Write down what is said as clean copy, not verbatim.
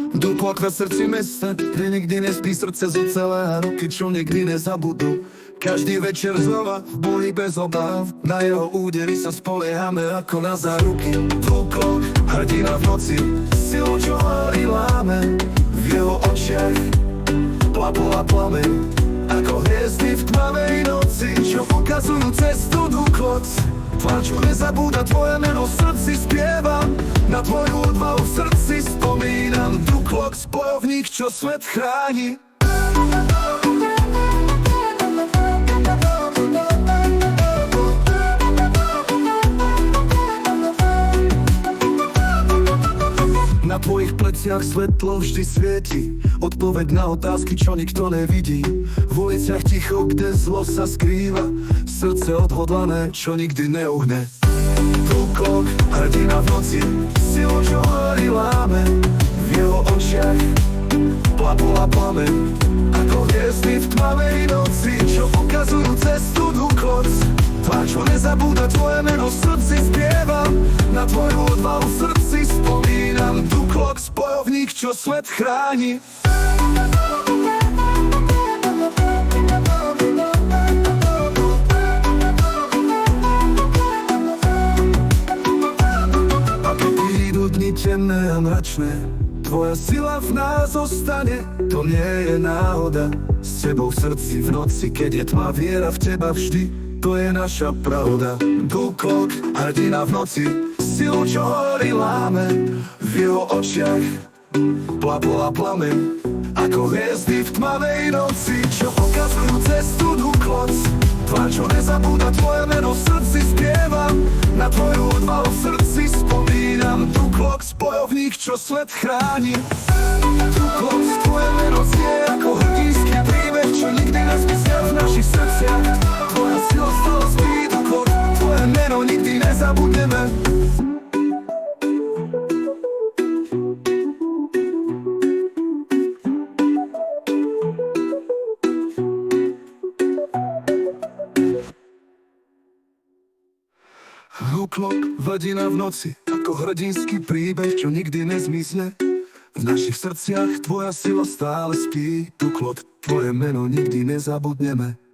Duplok na srdci mesta, kde nikdy nespí srdce zo celé roky, čo nikdy nezabudú. Každý večer znova v boji bez obáv, na jeho údery sa spoliehame ako na záruky. Duplok, hrdina v noci, silou čo horí láme, v jeho očiach plapola plameň, ako hviezdy v tmavej noci, čo ukazujú cestu Duklok. Tvár, čo nezabúda, tvoje meno v srdci spievam, na tvoju odvahu v srdci spomínam. Duklok, bojovník, čo svet chráni. Na tvojich pleciach svetlo vždy svieti, odpoveď na otázky, čo nikto nevidí. V uliciach ticho, kde zlo sa skrýva, srdce odhodlané, čo nikdy neuhne. Duklok, hrdina v noci, silu, čo horí láme, v jeho očiach plapola plameň, ako hviezdy v tmavej noci, čo ukazujú cestu. Duklok, tvár, čo nezabúda, tvoje meno v srdci spievam, na tvoju odvahu v srdci spomínam. Duklok, bojovník, čo svet chráni. A keď prídu dni temné a mračné, tvoja sila v nás ostane, to nie je náhoda. S tebou v srdci v noci, keď je tma, viera v teba vždy, to je naša pravda. Duklok, hrdina v noci, silu, čo horí láme, v jeho očiach plapola plameň, ako hviezdy v tmavej noci, čo ukazujú cestu. Duklok, tvár, čo nezabúda, tvoje meno v srdci spievam, na tvoju odvahu v srdci spomínam. Duklok, bojovník, čo svet chráni. Duklok, tvoje meno znie ako hrdinský príbeh, čo nikdy nezmizne v našich srdciach. Tvoja sila stále spí, Duklok, tvoje meno nikdy nezabudneme. Duklok, hrdina v noci, ako hrdinský príbeh, čo nikdy nezmizne. V našich srdciach tvoja sila stále spí. Duklok, tvoje meno nikdy nezabudneme.